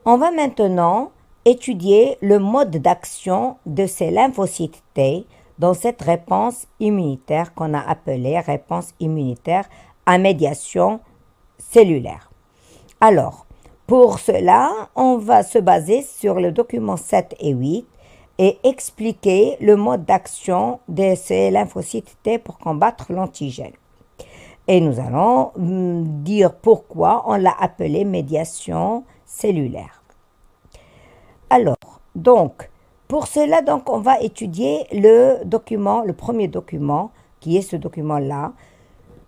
On va maintenant étudier le mode d'action de ces lymphocytes T dans cette réponse immunitaire qu'on a appelée réponse immunitaire à médiation cellulaire. Alors, pour cela, on va se baser sur le document 7 et 8 et expliquer le mode d'action de ces lymphocytes T pour combattre l'antigène. Et nous allons dire pourquoi on l'a appelé médiation cellulaire. Alors, donc, pour cela, donc, on va étudier le document, le premier document, qui est ce document-là.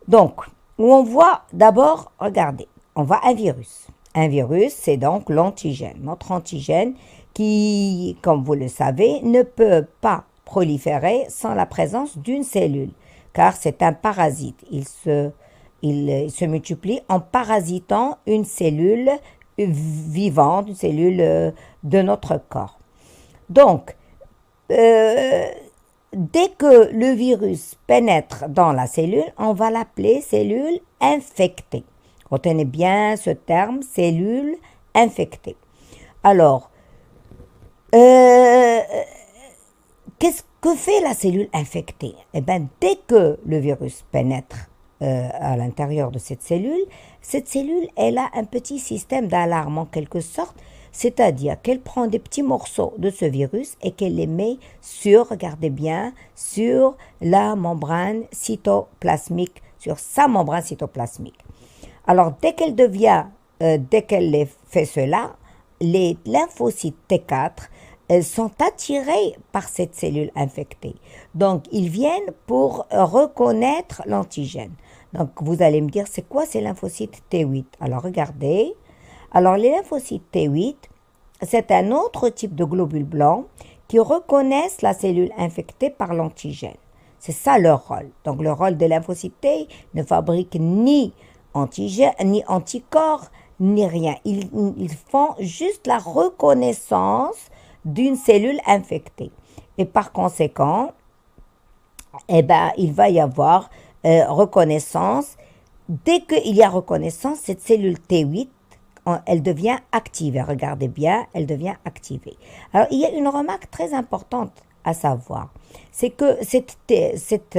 Donc, où on voit d'abord, regardez, on voit un virus. Un virus, c'est donc l'antigène. Notre antigène qui, comme vous le savez, ne peut pas proliférer sans la présence d'une cellule, car c'est un parasite. Il se multiplie en parasitant une cellule vivante, une cellule de notre corps. Donc, dès que le virus pénètre dans la cellule, on va l'appeler cellule infectée. Retenez bien ce terme, cellule infectée. Alors, qu'est-ce que fait la cellule infectée? Eh bien, dès que le virus pénètre à l'intérieur de cette cellule, elle a un petit système d'alarme en quelque sorte, c'est-à-dire qu'elle prend des petits morceaux de ce virus et qu'elle les met sur, regardez bien, sur la membrane cytoplasmique, sur sa membrane cytoplasmique. Alors, dès qu'elle fait cela, les lymphocytes T4 sont attirés par cette cellule infectée. Donc, ils viennent pour reconnaître l'antigène. Donc, vous allez me dire, c'est quoi ces lymphocytes T8? Alors, regardez. Alors, les lymphocytes T8, c'est un autre type de globules blancs qui reconnaissent la cellule infectée par l'antigène. C'est ça leur rôle. Donc, le rôle des lymphocytes T ne fabrique ni antigène, ni anticorps, ni rien. Ils font juste la reconnaissance d'une cellule infectée. Et par conséquent, eh ben, il va y avoir reconnaissance. Dès qu'il y a reconnaissance, cette cellule T8, elle devient activée. Regardez bien, elle devient activée. Alors, il y a une remarque très importante à savoir. C'est que cette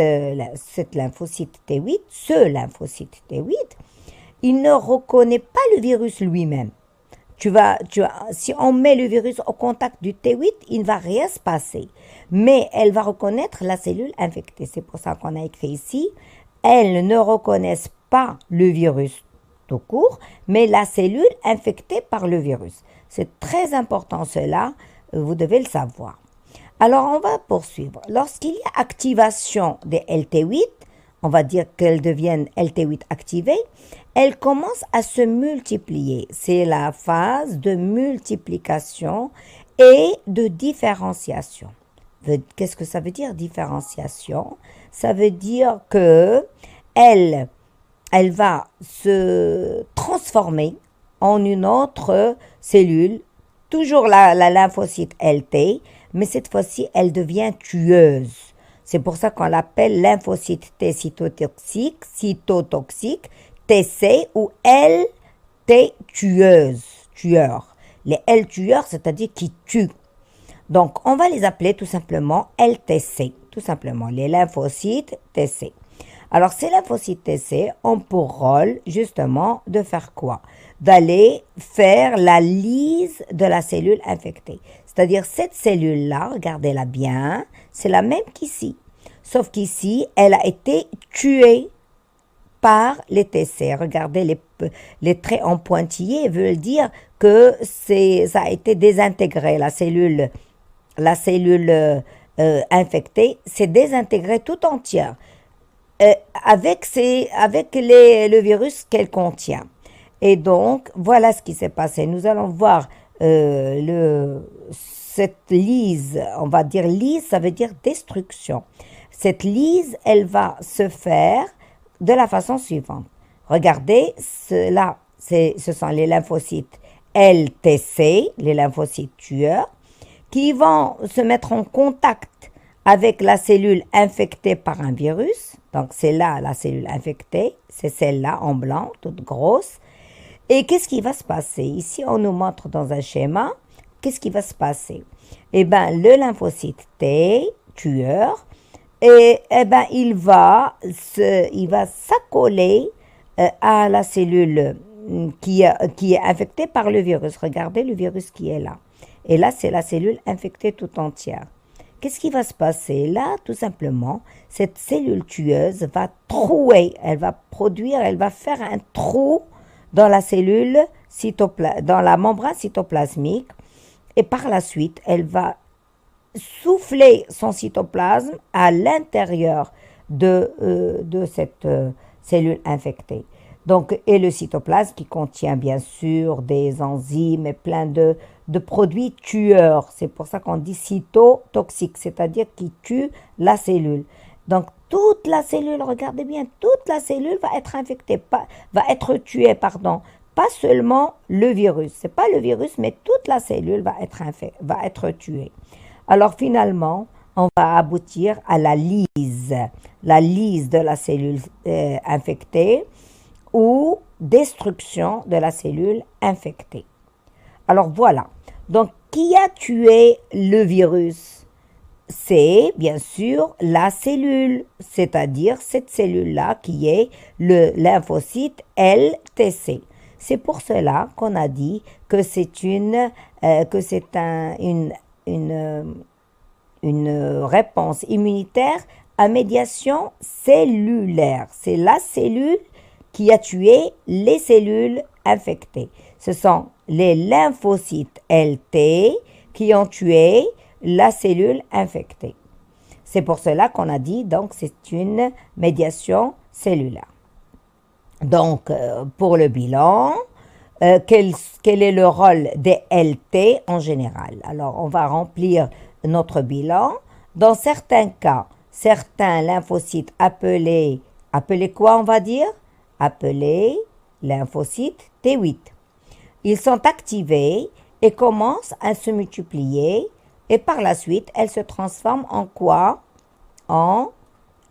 lymphocyte T8, ce lymphocyte T8, il ne reconnaît pas le virus lui-même. Si on met le virus au contact du T8, il ne va rien se passer. Mais elle va reconnaître la cellule infectée. C'est pour ça qu'on a écrit ici, elles ne reconnaissent pas le virus tout court, mais la cellule infectée par le virus. C'est très important cela, vous devez le savoir. Alors on va poursuivre. Lorsqu'il y a activation des LT8, on va dire qu'elles deviennent LT8 activées, elles commencent à se multiplier. C'est la phase de multiplication et de différenciation. Qu'est-ce que ça veut dire différenciation? Ça veut dire que elle va se transformer en une autre cellule, toujours la lymphocyte LT, mais cette fois-ci, elle devient tueuse. C'est pour ça qu'on l'appelle lymphocyte T cytotoxique, TC ou LT tueur. Les L tueurs, c'est-à-dire qui tuent. Donc, on va les appeler tout simplement LTC, tout simplement, les lymphocytes TC. Alors, ces lymphocytes TC ont pour rôle, justement, de faire quoi? D'aller faire la lyse de la cellule infectée. C'est-à-dire, cette cellule-là, regardez-la bien, c'est la même qu'ici. Sauf qu'ici, elle a été tuée par les TC. Regardez, les traits en pointillés veulent dire que ça a été désintégré. La cellule infectée s'est désintégrée tout entière avec le virus qu'elle contient. Et donc, voilà ce qui s'est passé. Nous allons voir cette lyse, on va dire lyse, ça veut dire destruction. Cette lyse, elle va se faire de la façon suivante. Regardez, ce sont les lymphocytes LTC, les lymphocytes tueurs, qui vont se mettre en contact avec la cellule infectée par un virus. Donc, c'est là la cellule infectée, c'est celle-là en blanc, toute grosse. Et qu'est-ce qui va se passer? Ici, on nous montre dans un schéma, qu'est-ce qui va se passer? Eh bien, le lymphocyte T, tueur, il va s'accoler à la cellule qui est infectée par le virus. Regardez le virus qui est là. Et là, c'est la cellule infectée tout entière. Qu'est-ce qui va se passer? Là, tout simplement, cette cellule tueuse va trouer, elle va produire, elle va faire un trou dans la cellule, dans la membrane cytoplasmique, et par la suite, elle va souffler son cytoplasme à l'intérieur de cette cellule infectée. Donc, et le cytoplasme qui contient bien sûr des enzymes et plein de produits tueurs. C'est pour ça qu'on dit cytotoxique, c'est-à-dire qui tue la cellule. Donc, toute la cellule, regardez bien, toute la cellule va être infectée, va être tuée, pardon. Pas seulement le virus, c'est pas le virus, mais toute la cellule va être tuée. Alors finalement, on va aboutir à la lyse de la cellule infectée ou destruction de la cellule infectée. Alors voilà, donc qui a tué le virus? C'est bien sûr la cellule, c'est-à-dire cette cellule-là qui est le lymphocyte LTC. C'est pour cela qu'on a dit que c'est une réponse immunitaire à médiation cellulaire. C'est la cellule qui a tué les cellules infectées. Ce sont les lymphocytes LT qui ont tué la cellule infectée. C'est pour cela qu'on a dit donc c'est une médiation cellulaire. Donc, pour le bilan, quel est le rôle des LT en général? Alors, on va remplir notre bilan. Dans certains cas, certains lymphocytes appelés quoi on va dire? Appelés lymphocytes T8. Ils sont activés et commencent à se multiplier et par la suite, elles se transforment en quoi? En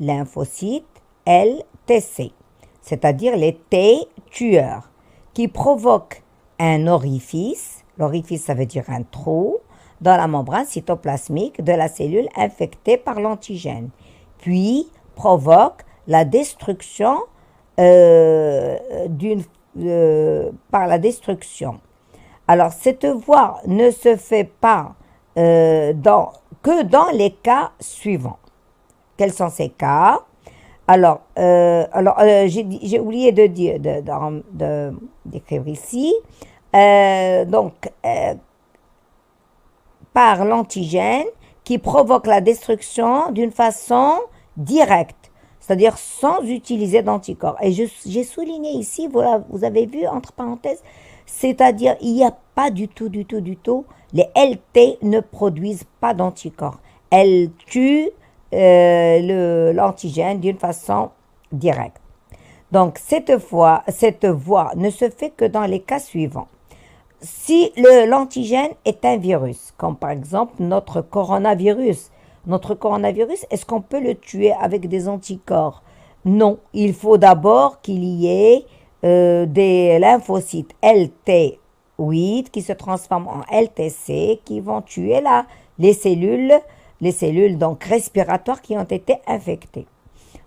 lymphocytes LTC, c'est-à-dire les T tueurs, qui provoquent un orifice, l'orifice ça veut dire un trou, dans la membrane cytoplasmique de la cellule infectée par l'antigène, puis provoquent la destruction par la destruction. Alors cette voie ne se fait pas que dans les cas suivants. Quels sont ces cas? Alors, j'ai oublié d'écrire ici. Par l'antigène qui provoque la destruction d'une façon directe, c'est-à-dire sans utiliser d'anticorps. Et j'ai souligné ici, vous avez vu entre parenthèses, c'est-à-dire il n'y a pas du tout, les LT ne produisent pas d'anticorps. Elles tuent l'antigène d'une façon directe. Donc, cette voie ne se fait que dans les cas suivants. Si l'antigène est un virus, comme par exemple notre coronavirus, est-ce qu'on peut le tuer avec des anticorps? Non, il faut d'abord qu'il y ait des lymphocytes LT8 qui se transforment en LTC qui vont tuer les cellules donc respiratoires qui ont été infectées.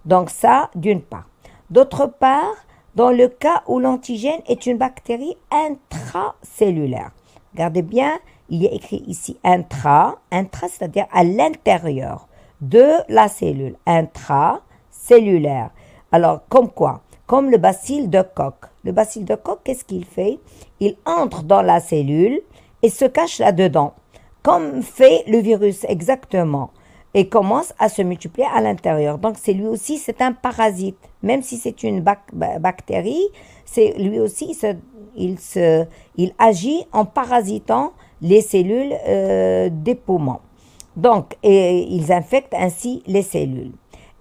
Donc ça, d'une part. D'autre part, dans le cas où l'antigène est une bactérie intracellulaire. Regardez bien, il est écrit ici intra, c'est-à-dire à l'intérieur de la cellule, intracellulaire. Alors, comme quoi? Comme le bacille de Koch. Le bacille de Koch, qu'est-ce qu'il fait? Il entre dans la cellule et se cache là-dedans, comme fait le virus exactement, et commence à se multiplier à l'intérieur. Donc, lui aussi, c'est un parasite. Même si c'est une bactérie, lui aussi, il agit en parasitant les cellules des poumons. Donc, ils infectent ainsi les cellules.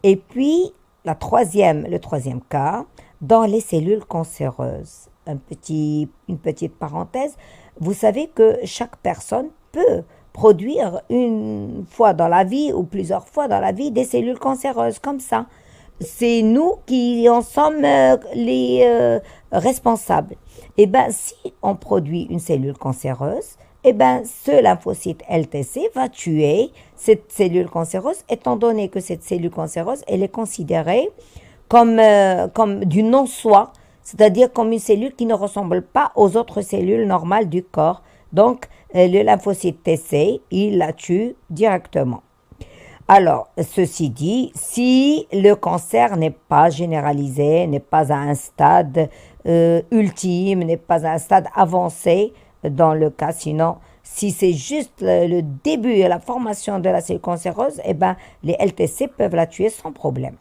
Et puis, le troisième cas, dans les cellules cancéreuses. Une petite parenthèse, vous savez que chaque personne peut produire une fois dans la vie ou plusieurs fois dans la vie des cellules cancéreuses comme ça. c'est nous qui en sommes les responsables. Eh bien, si on produit une cellule cancéreuse, eh bien, ce lymphocyte LTC va tuer cette cellule cancéreuse, étant donné que cette cellule cancéreuse, elle est considérée comme du non-soi, c'est-à-dire comme une cellule qui ne ressemble pas aux autres cellules normales du corps. Donc, le lymphocyte TC, il la tue directement. Alors, ceci dit, si le cancer n'est pas généralisé, n'est pas à un stade ultime, n'est pas à un stade avancé dans le cas, sinon, si c'est juste le début et la formation de la cellule cancéreuse, eh ben, les LTC peuvent la tuer sans problème.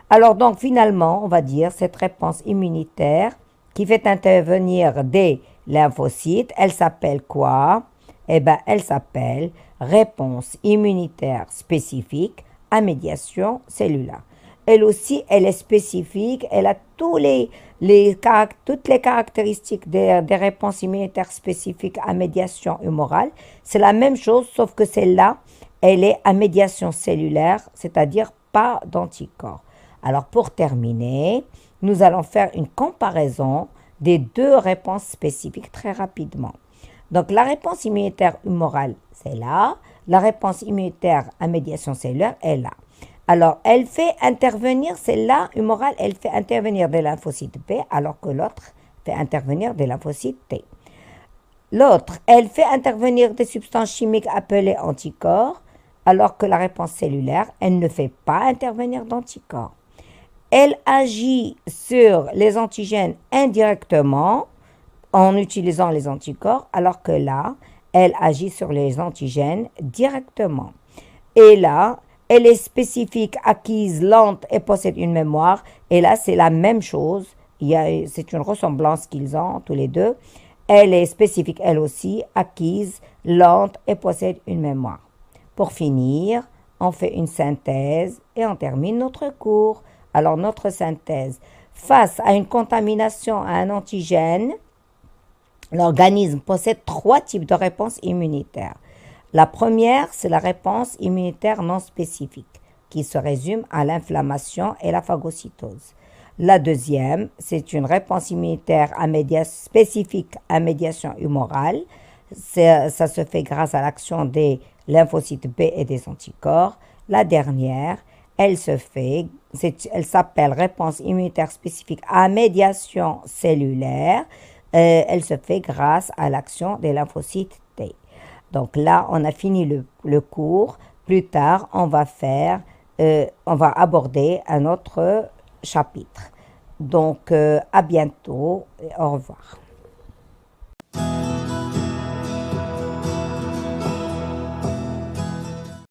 Alors donc finalement, on va dire cette réponse immunitaire qui fait intervenir des lymphocytes, elle s'appelle quoi? Eh bien, elle s'appelle réponse immunitaire spécifique à médiation cellulaire. Elle aussi, elle est spécifique, elle a toutes les caractéristiques des réponses immunitaires spécifiques à médiation humorale. C'est la même chose, sauf que celle-là, elle est à médiation cellulaire, c'est-à-dire pas d'anticorps. Alors pour terminer, nous allons faire une comparaison des deux réponses spécifiques très rapidement. Donc la réponse immunitaire humorale, c'est là. La réponse immunitaire à médiation cellulaire est là. Alors elle fait intervenir, celle-là, humorale, elle fait intervenir des lymphocytes B, alors que l'autre fait intervenir des lymphocytes T. L'autre, elle fait intervenir des substances chimiques appelées anticorps, alors que la réponse cellulaire, elle ne fait pas intervenir d'anticorps. Elle agit sur les antigènes indirectement en utilisant les anticorps, alors que là, elle agit sur les antigènes directement. Et là, elle est spécifique, acquise, lente et possède une mémoire. Et là, c'est la même chose. C'est une ressemblance qu'ils ont tous les deux. Elle est spécifique, elle aussi, acquise, lente et possède une mémoire. Pour finir, on fait une synthèse et on termine notre cours. Alors, notre synthèse. Face à une contamination à un antigène, l'organisme possède 3 types de réponses immunitaires. La première, c'est la réponse immunitaire non spécifique, qui se résume à l'inflammation et la phagocytose. La deuxième, c'est une réponse immunitaire spécifique à médiation humorale. Ça se fait grâce à l'action des lymphocytes B et des anticorps. La dernière, elle s'appelle réponse immunitaire spécifique à médiation cellulaire. Elle se fait grâce à l'action des lymphocytes T. Donc là, on a fini le cours. Plus tard, on va aborder un autre chapitre. Donc, à bientôt et au revoir.